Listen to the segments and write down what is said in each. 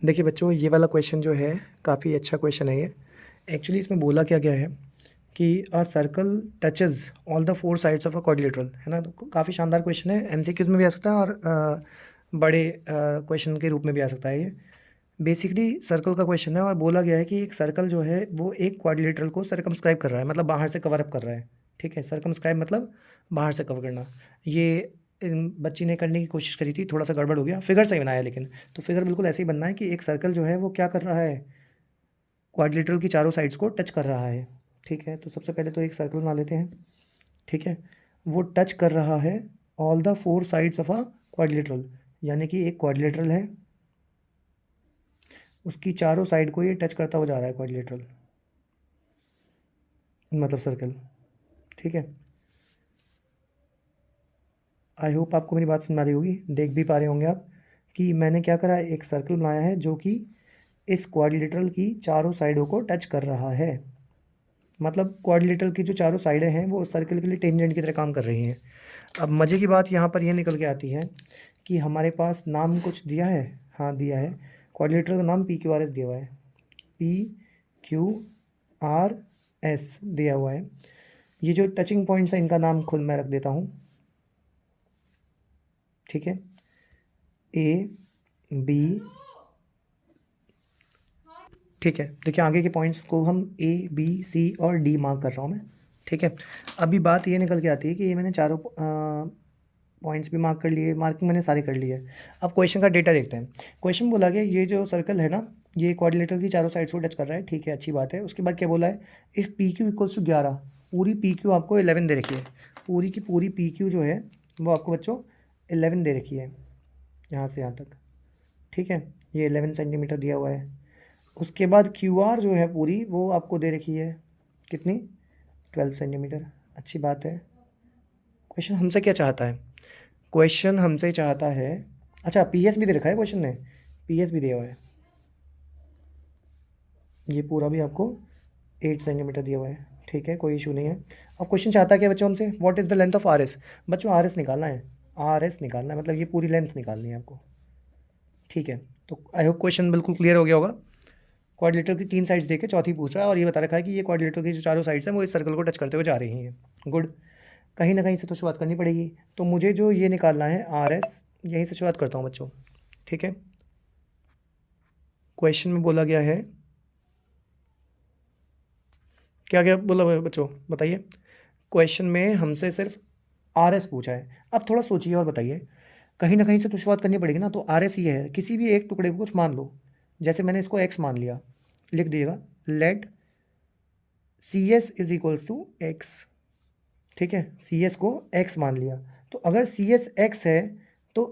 देखिए बच्चों, ये वाला क्वेश्चन जो है काफ़ी अच्छा क्वेश्चन है ये। एक्चुअली इसमें बोला क्या गया है कि a circle touches all the 4 sides of a quadrilateral, है ना? तो काफ़ी शानदार क्वेश्चन है, एमसीक्यूज़ में भी आ सकता है और बड़े क्वेश्चन के रूप में भी आ सकता है ये। बेसिकली सर्कल का क्वेश्चन है और बोला गया है कि एक सर्कल जो है वो एक क्वाड्रिलेटरल को सर्कमस्क्राइब कर रहा है, मतलब बाहर से कवर अप कर रहा है। ठीक है, सर्कमस्क्राइब मतलब बाहर से कवर करना। ये बच्ची ने करने की कोशिश करी थी, थोड़ा सा गड़बड़ हो गया, फिगर सही बनाया लेकिन। तो फिगर बिल्कुल ऐसे ही बनना है कि एक सर्कल जो है वो क्या कर रहा है, क्वाड्रिलेटरल की चारों साइड्स को टच कर रहा है। ठीक है, तो सबसे पहले तो एक सर्कल बना लेते हैं। ठीक है, वो टच कर रहा है all the 4 sides of a quadrilateral, यानी कि एक क्वाड्रिलेटरल है, उसकी चारों साइड को ये टच करता हुआ जा रहा है क्वाड्रिलेटरल, मतलब सर्कल। ठीक है, आई होप आपको मेरी बात समझ आ रही होगी, देख भी पा रहे होंगे आप कि मैंने क्या करा है, एक सर्कल बनाया है जो कि इस क्वाड्रिलेटरल की चारों साइडों को टच कर रहा है। मतलब क्वाड्रिलेटरल की जो चारों साइडें हैं वो सर्कल के लिए टेंजेंट की तरह काम कर रही हैं। अब मज़े की बात यहाँ पर यह निकल के आती है कि हमारे पास नाम कुछ दिया है। हाँ दिया है, क्वाड्रिलेटरल का नाम पी क्यू आर एस दिया हुआ है। पी क्यू आर एस दिया हुआ है। ये जो टचिंग पॉइंट्स हैं इनका नाम खुद मैं रख देता हूँ। ठीक है, ए बी। ठीक है, देखिए आगे के पॉइंट्स को हम ए बी सी और डी मार्क कर रहा हूँ मैं। ठीक है, अभी बात ये निकल के आती है कि ये मैंने चारों पॉइंट्स भी मार्क कर लिए, मार्किंग मैंने सारी कर ली है। अब क्वेश्चन का डेटा देखते हैं। क्वेश्चन बोला गया ये जो सर्कल है ना, ये क्वाड्रिलेटरल की चारों साइड्स को टच कर रहा है। ठीक है, अच्छी बात है। उसके बाद क्या बोला है, if P Q equals to 11, पूरी पी क्यू आपको 11 दे रखी है। पूरी की पूरी पी क्यू जो है वो आपको बच्चों 11 दे रखी है, यहाँ से यहाँ तक। ठीक है, ये 11 सेंटीमीटर दिया हुआ है। उसके बाद क्यू आर जो है पूरी वो आपको दे रखी है कितनी, 12 सेंटीमीटर। अच्छी बात है। क्वेश्चन हमसे क्या चाहता है, क्वेश्चन हमसे चाहता है, अच्छा पी एस भी दे रखा है क्वेश्चन ने, पी एस भी दिया हुआ है। ये पूरा भी आपको 8 सेंटीमीटर दिया हुआ है। ठीक है, कोई इशू नहीं है। अब क्वेश्चन चाहता है क्या बच्चों हमसे, what is the length of R S. बच्चों आर एस निकालना है, आर एस निकालना है, मतलब ये पूरी लेंथ निकालनी है आपको। ठीक है, तो आई होप क्वेश्चन बिल्कुल क्लियर हो गया होगा। क्वाड्रिलेटरल की 3 साइड्स देके चौथी पूछ रहा है और ये बता रखा है कि ये क्वाड्रिलेटरल की जो चारों साइड्स हैं वो इस सर्कल को टच करते हुए जा रही हैं। गुड, कहीं ना कहीं से तो शुरुआत करनी पड़ेगी। तो मुझे जो ये निकालना है आर एस, यहीं से शुरुआत करता हूँ बच्चों। ठीक है, क्वेश्चन में बोला गया है, क्या क्या बोला हुआ है बच्चों बताइए। क्वेश्चन में हमसे सिर्फ आर एस पूछा है। अब थोड़ा सोचिए और बताइए, कहीं ना कहीं से तो शुरुआत करनी पड़ेगी ना। तो आर एस ये है, किसी भी एक टुकड़े को कुछ मान लो, जैसे मैंने इसको एक्स मान लिया, लिख दीजिएगा let C S is equals to X. ठीक है, सी एस को एक्स मान लिया। तो अगर सी एस एक्स है तो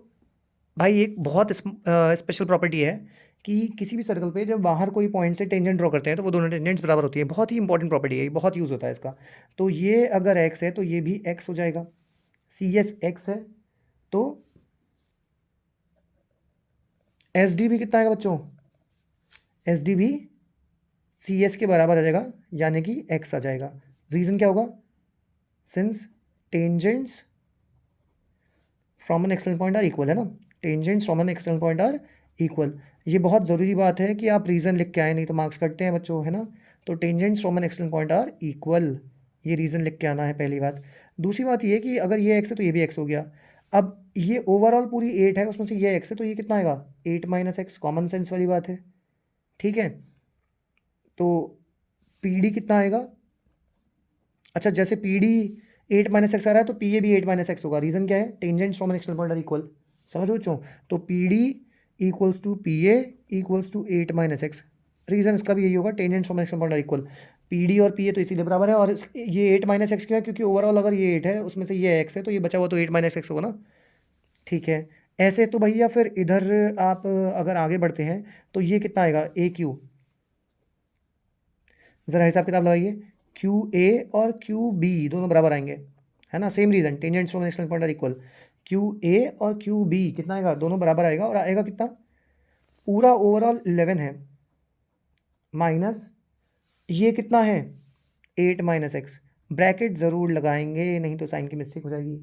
भाई एक बहुत स्पेशल प्रॉपर्टी है कि किसी भी सर्कल पे जब बाहर कोई पॉइंट से टेंजेंट ड्रॉ करते हैं तो वो दोनों टेंजेंट्स बराबर होती है। बहुत ही इंपॉर्टेंट प्रॉपर्टी है ये, बहुत यूज़ होता है इसका। तो ये अगर एक्स है तो ये भी एक्स हो जाएगा, सी एस एक्स है तो एस डी भी कितना आएगा बच्चों, एस डी भी सी एस के बराबर आ जाएगा, यानी कि एक्स आ जाएगा। रीज़न क्या होगा, since tangents from an external point are equal, है ना। Tangents from an external point are equal, ये बहुत ज़रूरी बात है कि आप रीज़न लिख के आए, नहीं तो मार्क्स कटते हैं बच्चों, है ना। तो tangents from an external point are equal, ये रीज़न लिख के आना है पहली बात। दूसरी बात ये कि अगर ये एक्स है तो ये भी एक्स हो गया। अब ये ओवरऑल पूरी 8 है, उसमें से ये एक्स है तो ये कितना आएगा, 8 माइनस एक्स, कॉमन सेंस वाली बात है। ठीक है, तो पी डी कितना आएगा, अच्छा जैसे पी डी 8 माइनस एक्स आ रहा है तो पी ए भी 8 माइनस एक्स होगा। रीज़न क्या है, tangents from an external point are equal. समझ बच्चों, तो P D equals to P A equals to 8 minus X. Reason इसका भी यही होगा, tangents from an external point are equal. P D और पी ए तो इसीलिए बराबर है, और ये 8 माइनस एक्स क्यों है, क्योंकि ओवरऑल अगर ये 8 है उसमें से ये एक्स है तो ये बचा हुआ तो 8 माइनस एक्स होगा ना। ठीक है, ऐसे तो भैया फिर इधर आप अगर आगे बढ़ते हैं तो ये कितना आएगा, ए क्यू। ज़रा हिसाब किताब लगाइए, क्यू ए और क्यू बी दोनों बराबर आएंगे, है ना। Same reason, tangents from external point are equal. Q A और क्यू बी कितना आएगा, दोनों बराबर आएगा, और आएगा कितना, पूरा ओवरऑल 11 है, माइनस ये कितना है, 8 माइनस एक्स। ब्रैकेट ज़रूर लगाएंगे, नहीं तो साइन की मिस्टेक हो जाएगी,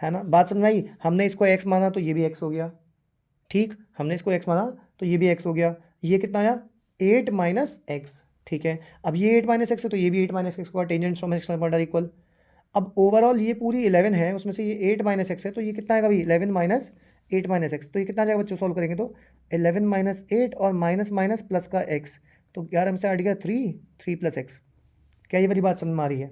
है ना। बात समझ में आई, हमने इसको एक्स माना तो ये भी एक्स हो गया। ठीक, हमने इसको x माना तो ये भी x हो गया। ये कितना आया 8 माइनस एक्स। ठीक है, अब ये 8 माइनस एक्स है तो ये भी 8 माइनस एक्स का tangent from external point are equal. अब ओवरऑल ये पूरी 11 है, उसमें से ये 8 माइनस एक्स है तो ये कितना आएगा भाई 11 माइनस 8 माइनस एक्स। तो ये कितना आ जाएगा बच्चों सॉल्व करेंगे तो 11 माइनस 8 और माइनस माइनस प्लस का x, तो 11 में से हट गया 3 प्लस एक्स। क्या ये वाली बात समझ में आ रही है?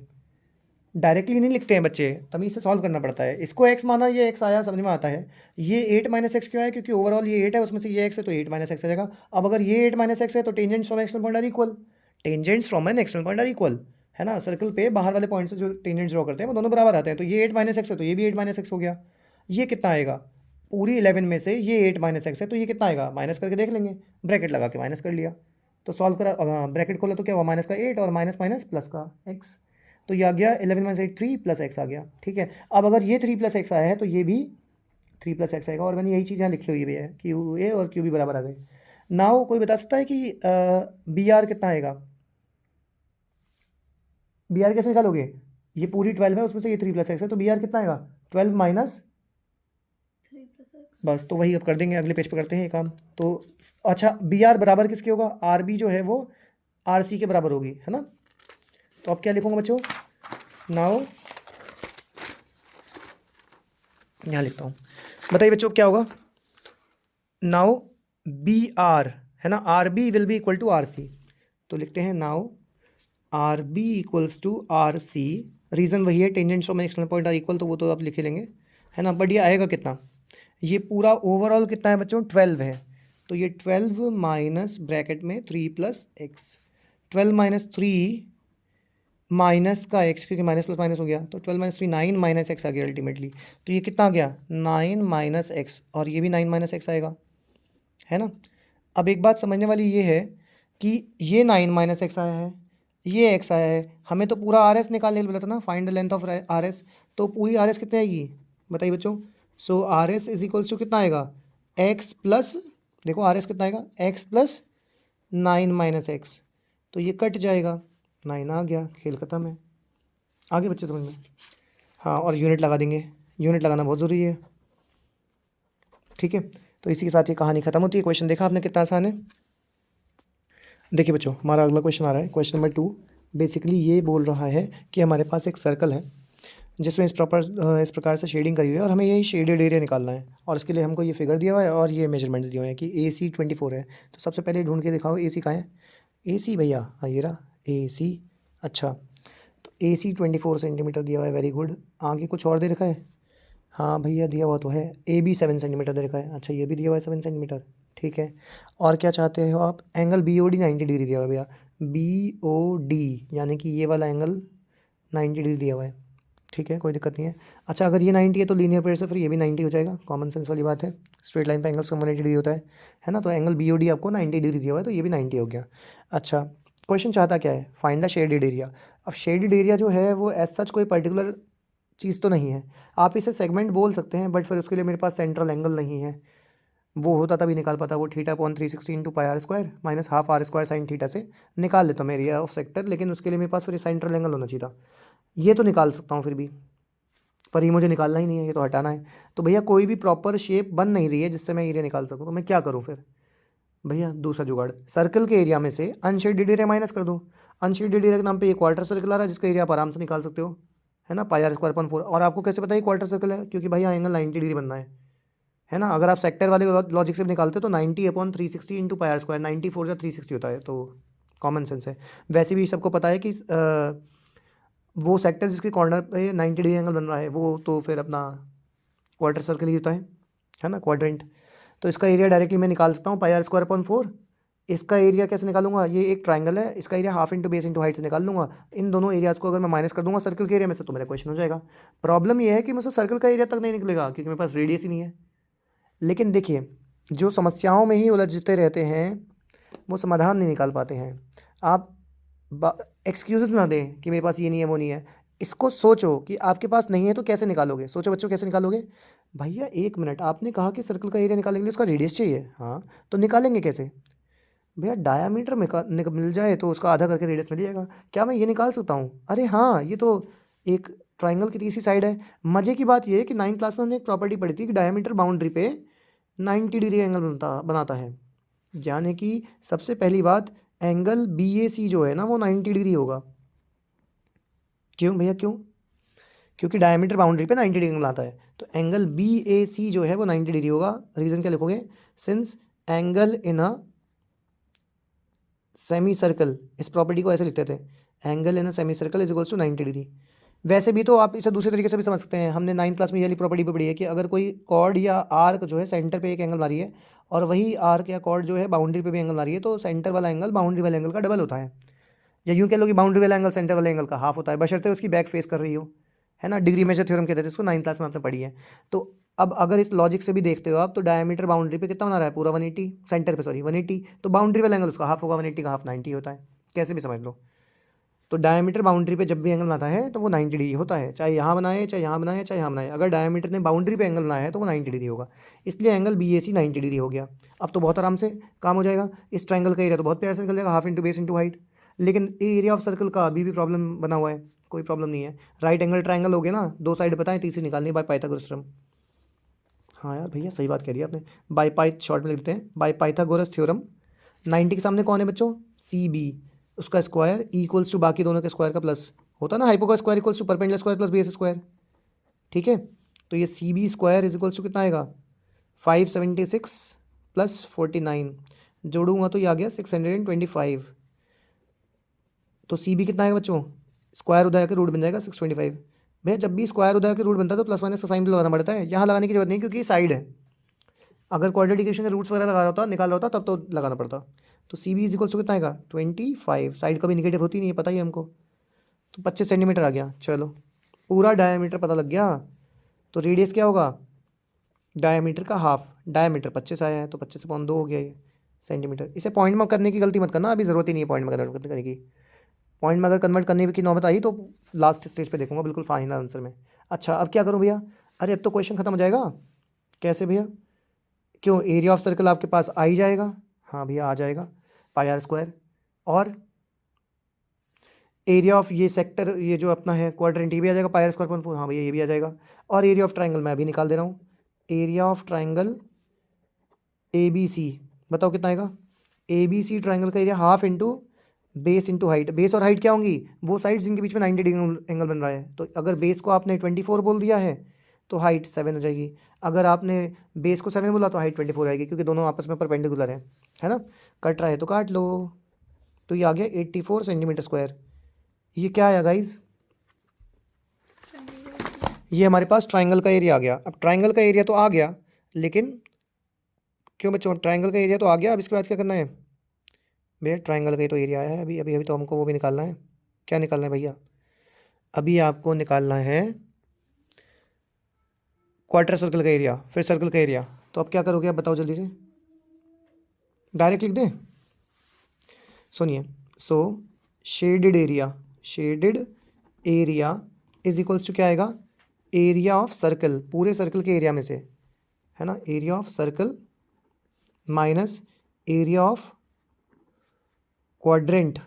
डायरेक्टली नहीं लिखते हैं बच्चे, तमीज़ से सॉल्व करना पड़ता है। इसको x माना, ये x आया, समझ में आता है। ये 8 माइनस एक्स क्यों है, क्योंकि ओवरऑल ये 8 है, उसमें से ये x है तो 8 माइनस एक्स आ जाएगा। अब अगर ये 8 माइनस एक्स है तो tangents from external point are equal, tangents from an external point are equal, है ना। सर्कल पे बाहर वाले पॉइंट से जो टेंजेंट्स ड्रॉ करते हैं वो दोनों बराबर आते हैं। तो ये 8 माइनस एक्स है तो ये भी 8 माइनस एक्स हो गया। ये कितना आएगा, पूरी 11 में से ये 8 माइनस एक्स है तो ये कितना आएगा, माइनस करके देख लेंगे, ब्रैकेट लगा के माइनस कर लिया। तो सॉल्व करा, ब्रैकेट खोला तो क्या हुआ, माइनस का 8 और माइनस माइनस प्लस का x। तो ये आ गया 11 माइनस 8 3 प्लस एक्स आ गया। ठीक है, अब अगर ये 3 प्लस एक्स आया है तो ये भी 3 प्लस एक्स आएगा। और मैंने यही चीज़ यहाँ लिखी हुई है, क्यू ए और क्यू बी बराबर आ गए। नाउ कोई बता सकता है कि बी आर कितना आएगा? बी आर कैसे निकालोगे, ये पूरी 12 है, उसमें से ये 3 प्लस एक्स है तो बी आर कितना आएगा 12 माइनस 3 + x। बस। तो वही अब कर देंगे, अगले पेज पे करते हैं ये काम। तो अच्छा, बी आर बराबर किसके होगा, आर बी जो है वो आर सी के बराबर होगी, है ना। तो अब क्या लिखूंगा बच्चों, नाउ यहाँ लिखता हूँ, बताइए बच्चों क्या होगा। नाउ बी आर, है ना, R B will be equal to R C. तो लिखते हैं now R B equals to R C. Reason वही है, tangents of external point are equal, तो वो तो आप लिखे लेंगे, है ना। बट ये आएगा कितना, ये पूरा ओवरऑल कितना है बच्चों 12 है। तो ये 12 माइनस ब्रैकेट में 3 प्लस एक्स, 12 माइनस 3 माइनस का एक्स, क्योंकि माइनस प्लस माइनस हो गया तो 12 माइनस 3 9 माइनस एक्स आ गया अल्टीमेटली। तो ये कितना आ गया 9 माइनस एक्स, और ये भी 9 माइनस एक्स आएगा, है ना। अब एक बात समझने वाली ये है कि ये 9 माइनस एक्स आया है, ये एक्स आया है, हमें तो पूरा आर एस निकालने बोला था ना, find the length of R S. तो पूरी आर एस कितनी आएगी बताइए बच्चों। So R S is equals to कितना आएगा एक्स प्लस, देखो आर एस कितना आएगा एक्स प्लस 9 माइनस एक्स। तो ये कट जाएगा, 9 आ गया, खेल ख़त्म है। आगे बच्चे समझ में, हाँ, और यूनिट लगा देंगे, यूनिट लगाना बहुत ज़रूरी है। ठीक है, तो इसी के साथ ये कहानी खत्म होती है। क्वेश्चन देखा आपने कितना आसान है। देखिए बच्चों, हमारा अगला क्वेश्चन आ रहा है, क्वेश्चन नंबर 2। बेसिकली ये बोल रहा है कि हमारे पास एक सर्कल है जिसमें इस प्रकार से शेडिंग करी हुई है और हमें यही शेडेड एरिया निकालना है। और इसके लिए हमको ये फिगर दिया हुआ है और ये मेजरमेंट्स दिए हुए हैं कि ए सी 24 है। तो सबसे पहले ढूंढ के दिखाओ ए सी कहाँ है। ए सी भैया, हाँ ये रहा ए सी। अच्छा, तो ए सी 24 सेंटीमीटर दिया हुआ है, वेरी गुड। आगे कुछ और दे रखा है, हाँ भैया दिया हुआ तो है, ए बी 7 सेंटीमीटर दे रखा है। अच्छा, ये भी दिया हुआ है 7 सेंटीमीटर, ठीक है। और क्या चाहते हो आप, angle B O D 90 degree दिया हुआ है भैया, बी ओ डी यानी कि ये वाला एंगल 90 डिग्री दिया हुआ है, ठीक है, कोई दिक्कत नहीं है। अच्छा, अगर ये 90 है तो लीनियर पेयर से फिर ये भी 90 हो जाएगा, कॉमन सेंस वाली बात है, स्ट्रेट लाइन पे एंगल 180 डिग्री होता है ना। तो एंगल बी ओ डी आपको 90 डिग्री दिया हुआ है तो ये भी 90 हो गया। अच्छा, क्वेश्चन चाहता क्या है, फाइंड द शेडेड एरिया। अब शेडेड एरिया जो है वो एज सच कोई पर्टिकुलर चीज़ तो नहीं है, आप इसे सेगमेंट बोल सकते हैं, बट फिर उसके लिए मेरे पास सेंट्रल एंगल नहीं है। वो होता तभी निकाल पाता, वो theta upon 360 into pi r square minus half r square sine theta से निकाल लेता हूँ एरिया ऑफ सेक्टर, लेकिन उसके लिए मेरे पास फिर सेंट्रल एंगल होना चाहिए था। ये तो निकाल सकता हूँ फिर भी, पर ये मुझे निकालना ही नहीं है, ये तो हटाना है। तो भैया कोई भी प्रॉपर शेप बन नहीं रही है जिससे मैं एरिया निकाल सकूँ, तो मैं क्या करूँ फिर भैया, दूसरा जुगाड़, सर्कल के एरिया में से अनशेडेड एरिया माइनस कर दूँ। अनशेडेड एरिया के नाम पे ये क्वार्टर सर्कल आ रहा है जिसका एरिया आप आराम से निकाल सकते हो, है ना, पाई आर स्क्वायर अपॉन 4। और आपको कैसे पता है क्वार्टर सर्कल है, क्योंकि भाई एंगल 90 डिग्री बनना है ना। अगर आप सेक्टर वाले लॉजिक से भी निकालते हो तो 90 upon 360 into pi r square, 94 या 360 होता है, तो कॉमन सेंस है। वैसे भी सबको पता है कि वो सेक्टर जिसके कॉर्नर पे 90 डिग्री एंगल बन रहा है वो तो फिर अपना क्वार्टर सर्कल ही होता है ना, क्वाड्रेंट। तो इसका एरिया डायरेक्टली मैं निकाल सकता हूँ पाई आर स्क्वायर अपॉन 4। इसका एरिया कैसे निकालूंगा, ये एक ट्राइंगल है, इसका area half into base into height से निकाल लूँगा। इन दोनों एरियाज़ को अगर मैं माइनस कर दूंगा सर्कल के एरिया में से तो मेरा क्वेश्चन हो जाएगा। प्रॉब्लम ये है कि मुझसे सर्कल का एरिया तक नहीं निकलेगा क्योंकि मेरे पास रेडियस ही नहीं है। लेकिन देखिए, जो समस्याओं में ही उलझते रहते हैं वो समाधान नहीं निकाल पाते हैं। आप एक्सक्यूज़ ना दें कि मेरे पास ये नहीं है वो नहीं है, इसको सोचो कि आपके पास नहीं है तो कैसे निकालोगे। सोचो बच्चों कैसे निकालोगे। भैया एक मिनट, आपने कहा कि सर्कल का एरिया निकालने के लिए उसका रेडियस चाहिए, हाँ तो निकालेंगे कैसे भैया, डायामीटर में मिल जाए तो उसका आधा करके रेडियस मिल जाएगा। क्या मैं ये निकाल सकता हूँ, अरे हाँ ये तो एक ट्राइंगल की तीसरी साइड है। मज़े की बात ये है कि 9th क्लास में हमने एक प्रॉपर्टी पढ़ी थी कि डायामीटर बाउंड्री पे 90 डिग्री एंगल बनाता है। यानी कि सबसे पहली बात, एंगल BAC जो है ना वो 90 डिग्री होगा। क्यों भैया, क्यों? क्योंकि डायमीटर बाउंड्री पे 90 डिग्री बनाता है, तो एंगल BAC जो है वो 90 डिग्री होगा। रीज़न क्या लिखोगे? Since angle in a semi circle, इस प्रॉपर्टी को ऐसे लिखते थे, angle in a semi circle is equals to 90 degree. वैसे भी तो आप इसे दूसरे तरीके से भी समझ सकते हैं। हमने 9th क्लास में ये वाली प्रॉपर्टी भी पढ़ी है कि अगर कोई कॉर्ड या आर्क जो है सेंटर पे एक एंगल मारी है और वही आर्क या कॉर्ड जो है बाउंड्री पे भी एंगल मारी है, तो सेंटर वाला एंगल बाउंड्री वाले एंगल का डबल होता है। या यूँ कह लो कि बाउंड्री वाला एंगल सेंटर वाले एंगल का हाफ होता है, बशर्ते उसकी बैक फेस कर रही हो, है ना। डिग्री मेजर थ्योरम कहते थे इसको, 9th क्लास में आपने पढ़ी है। तो अब अगर इस लॉजिक से भी देखते हो आप, तो डायमीटर बाउंड्री पे कितना बना रहा है? पूरा 180, सेंटर पे सॉरी 180, तो बाउंड्री वाला एंगल उसका हाफ होगा, 180 का हाफ 90 होता है, कैसे भी समझ लो। तो डायमीटर बाउंड्री पे जब भी एंगल बनाता है तो वो 90 डिग्री होता है, चाहे यहाँ बनाए, चाहे यहाँ बनाए, चाहे यहाँ बनाए। अगर डायमीटर ने बाउंड्री पे एंगल बनाया है तो वो 90 डिग्री होगा, इसलिए एंगल BAC 90 डिग्री हो गया। अब तो बहुत आराम से काम हो जाएगा। इस ट्रायंगल का एरिया तो बहुत प्यार से निकल जाएगा, half into base into height. लेकिन एरिया ऑफ सर्कल का अभी भी प्रॉब्लम बना हुआ है। कोई प्रॉब्लम नहीं है, राइट एंगल ट्रायंगल हो गया ना, दो साइड बताएं, तीसरी निकालनी बाय पाइथागोरस थ्योरम। हाँ यार भैया सही बात कह रही है आपने, बाय पाइथ शॉर्ट में लिखते हैं, बाय पाइथागोरस थ्योरम। 90 के सामने कौन है बच्चों? CB, उसका स्क्वायर इक्वल्स टू बाकी दोनों के स्क्वायर का प्लस होता है ना, हाइपो का square equals to perpendicular square plus base square. ठीक है, तो ये CB square is equals to कितना आएगा? 576 प्लस 49, जोड़ूंगा तो ये आ गया 625। तो CB कितना आएगा बच्चों? स्क्वायर उधर आकर रूट बन जाएगा 625। भैया जब भी स्क्वायर उधर आकर रूट बनता है तो प्लस माइनस का साइन भी लगाना पड़ता है, यहाँ लगाने की जरूरत नहीं क्योंकि साइड है। अगर क्वाड्रेटिक इक्वेशन के रूट्स वगैरह लगा रहा होता, निकाल रहा होता, तब तो लगाना पड़ता। तो CB इज इक्वल्स टू कितना आएगा? 25। साइड कभी निगेटिव होती नहीं है, पता ही है हमको। तो 25 सेंटीमीटर आ गया। चलो पूरा डायमीटर पता लग गया। तो रेडियस क्या होगा? डायमीटर का हाफ, डायमीटर 25 आया है तो 25/2 हो गया ये सेंटीमीटर। इसे पॉइंट में करने की गलती मत करना, अभी ज़रूरत ही नहीं है पॉइंट में कन्वर्ट करने की। पॉइंट में अगर कन्वर्ट करने की नौबत आई तो लास्ट स्टेज पे देखूंगा, बिल्कुल फाइनल आंसर में। अच्छा अब क्या करूँ भैया? अरे अब तो क्वेश्चन खत्म हो जाएगा। कैसे भैया? क्यों, एरिया ऑफ सर्कल आपके पास आ ही जाएगा। हाँ भैया आ जाएगा, πr²। और एरिया ऑफ ये सेक्टर, ये जो अपना है क्वाड्रेंट, ये भी आ जाएगा πr²/4। हाँ भैया ये भी आ जाएगा। और एरिया ऑफ ट्राइंगल मैं अभी निकाल दे रहा हूँ, एरिया ऑफ ट्राइंगल ABC, बताओ कितना आएगा? ABC ट्राइंगल का area half into base into height. Base और हाइट क्या होंगी? वो साइड जिनके बीच में 90 डिग्री एंगल बन रहा है। तो अगर बेस को आपने 24 बोल दिया है तो हाइट 7 हो जाएगी। अगर आपने बेस को 7 बोला तो हाइट 24 आएगी, क्योंकि दोनों आपस में परपेंडिकुलर है ना। कट रहा है तो काट लो। तो ये आ गया 84 सेंटीमीटर स्क्वायर। ये क्या आया गाइज? ये हमारे पास ट्राइंगल का एरिया आ गया। अब ट्राइंगल का एरिया तो आ गया, लेकिन क्यों बच्चों, ट्राइंगल का एरिया तो आ गया, अब इसके बाद क्या करना है भैया? ट्राइंगल का ही तो एरिया आया है, अभी अभी अभी तो हमको वो भी निकालना है। क्या निकालना है भैया? अभी आपको निकालना है क्वार्टर सर्कल का एरिया, फिर सर्कल का एरिया। तो अब क्या करोगे आप बताओ जल्दी से, डायरेक्ट लिख दें? सुनिए, so shaded area, shaded area is equals to क्या आएगा? एरिया ऑफ सर्कल, पूरे सर्कल के एरिया में से, है ना, area of circle minus area of quadrant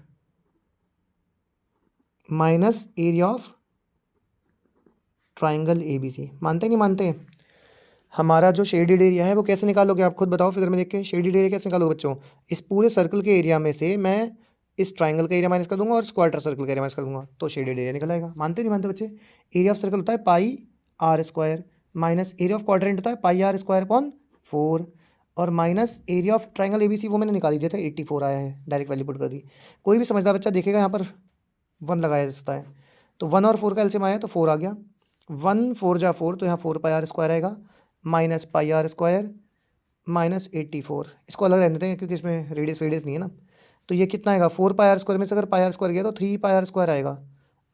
minus area of triangle ABC। मानते नहीं मानते? हमारा जो शेडेड एरिया है वो कैसे निकालोगे आप खुद बताओ फिगर में देख के। शेडेड एरिया कैसे निकालोगे बच्चों? इस पूरे सर्कल के एरिया में से मैं इस ट्राइंगल का एरिया माइनस कर दूंगा और क्वार्टर सर्कल का एरिया माइनस कर दूंगा, तो शेडेड एरिया निकल आएगा। मानते नहीं मानते बच्चे? एरिया ऑफ सर्कल होता है πr² minus area of quadrant होता है πr²/4, और minus area of triangle ABC वो मैंने निकाल दिया था, 84 आया है, डायरेक्ट वैल्यू पुट कर दी। कोई भी समझदार बच्चा देखेगा यहाँ पर 1 लगाया जाता है, तो 1 और 4 का एलसीएम आया तो 4 आ गया। 1 4 जा 4, तो यहाँ 4πr² आएगा माइनस πr² माइनस 84। इसको अलग रहने देते हैं क्योंकि इसमें रेडियस नहीं है ना। तो ये कितना आएगा? 4πr² में से अगर πr² गया तो 3πr² आएगा,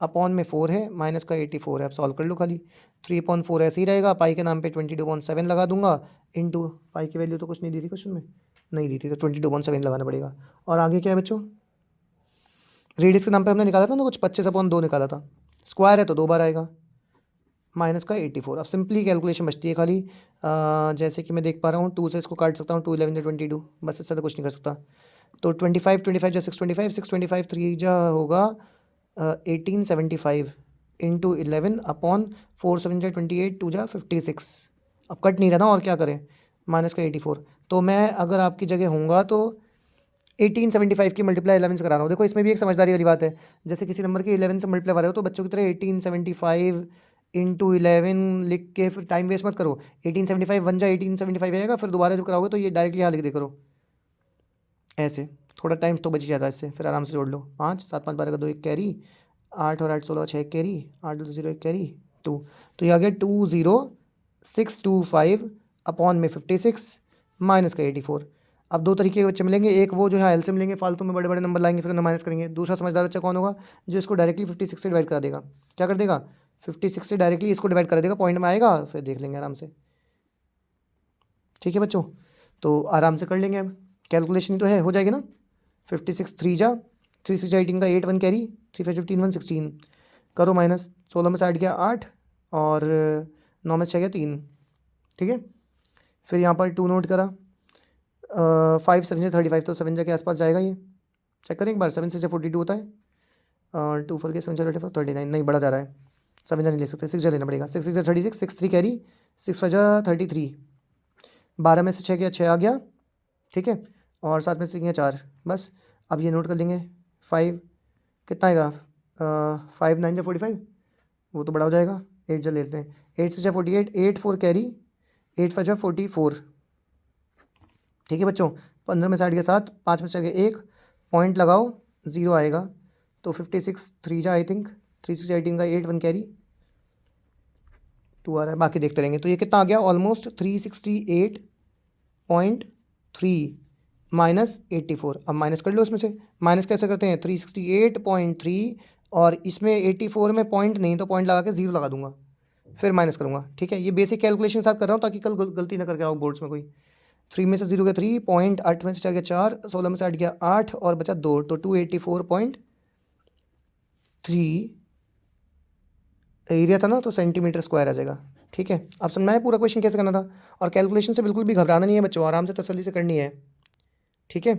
अपॉन में 4 है, माइनस का 84 है। अब सॉल्व कर लो खाली, 3/4 ऐसे ही रहेगा, पाई के नाम पे 22/7 लगा दूंगा, इंटू पाई की वैल्यू तो कुछ नहीं दी थी क्वेश्चन में, नहीं दी थी, तो 22/7 लगाना पड़ेगा। और आगे क्या है बच्चों? रेडियस के नाम पे हमने निकाला था ना कुछ, 25/2 निकाला था, स्क्वायर है तो 2 बार आएगा, माइनस का 84। अब सिंपली कैलकुलेशन बचती है खाली, जैसे कि मैं देख पा रहा हूँ 2 से इसको काट सकता हूँ, 2 11 22, बस इससे ज़्यादा कुछ नहीं कर सकता। तो 25 जा 625, 625 3 जा होगा 1875 इंटू 11 अपॉन 4 7 जा 28, 2 जा 56। अब कट नहीं रहा ना, और क्या करें, माइनस का 84। तो मैं अगर आपकी जगह होऊंगा तो 1875 की मल्टीप्लाई 11 से करा रहा हूँ। देखो इसमें भी एक समझदारी वाली बात है, जैसे किसी नंबर की 11 से मल्टीप्लाई कर रहे हो तो बच्चों की तरह 1875 इंटू 11 लिख के फिर टाइम वेस्ट मत करो। 1875 बन जाए 1875 आएगा, फिर दोबारा जब कराओगे तो ये डायरेक्टली यहाँ लिख दे करो ऐसे, थोड़ा टाइम तो बच जाता है इससे, फिर आराम से जोड़ लो। 5 7 5 12 का 2 एक कैरी, 8 और 8 16 6 एक कैरी, 8 2 0 एक कैरी 2। तो ये आ गया 20625 अपॉन में 56 माइनस का 84। अब दो तरीके के बच्चे मिलेंगे, एक वो जो है एलसीएम लेंगे, फालतू में बड़े बड़े नंबर लाएंगे फिर माइनस करेंगे। दूसरा समझदार बच्चा कौन होगा, जो इसको डायरेक्टली 56 से डिवाइड करा देगा। क्या कर देगा, 56 से डायरेक्टली इसको डिवाइड कर देगा, पॉइंट में आएगा, फिर देख लेंगे आराम से। ठीक है बच्चों, तो आराम से कर लेंगे, अब कैलकुलेशन ही तो है, हो जाएगी ना। 56 3 जा 3 6 18 का 8 1 कैरी, 3 5 15 1 16 करो माइनस, 16 में से 8 गया 8 और 9 में से 6 गया 3। ठीक है, फिर यहाँ पर 2 नोट करा, 5 7 से 35 तो 7 के आसपास जाएगा ये, चेक करें एक बार। 7 से 42 होता है, और 2 4 के 7 से 39 नहीं बड़ा जा रहा है, 7 नहीं ले सकते, 6 लेना पड़ेगा। 6 से 36 6 3 कैरी, 6 5 33, 12 में से 6 गया 6 आ गया। ठीक है, और 7 में से गया 4, बस। अब ये नोट कर लेंगे, 5 कितना आएगा, 5 9 जा 45, वो तो बड़ा हो जाएगा, 8 जा लेते हैं, 8 से 48, 8 4 कैरी, 8 5 जा 44। ठीक है बच्चों, 15 में से 8 गया 7, 5 में से गया 1, पॉइंट लगाओ 0 आएगा, तो 56 3 जा आई थिंक, 3 6 18 का 8 1 कैरी 2 आ रहा है, बाकी देखते रहेंगे। तो ये कितना आ गया, ऑलमोस्ट 368.3 माइनस 84। अब माइनस कर लो इसमें से, माइनस कैसे करते हैं, 368.3 और इसमें 84 में पॉइंट नहीं, तो पॉइंट लगा के 0 लगा दूंगा, फिर माइनस करूंगा। ठीक है, ये बेसिक कैलकुलेशन के साथ कर रहा हूँ ताकि कल गलती ना करके आओ बोर्ड्स में कोई। 3 में से 0 गया 3, पॉइंट 8 में से 4 गया 4, 16 में से 8 गया 8 और बचा 2, तो 284.3 एरिया था ना, तो सेंटीमीटर स्क्वायर आ जाएगा। ठीक है, अब समझना है पूरा क्वेश्चन कैसे करना था, और कैलकुलेशन से बिल्कुल भी घबराना नहीं है बच्चों, आराम से तसल्ली से करनी है। ठीक है।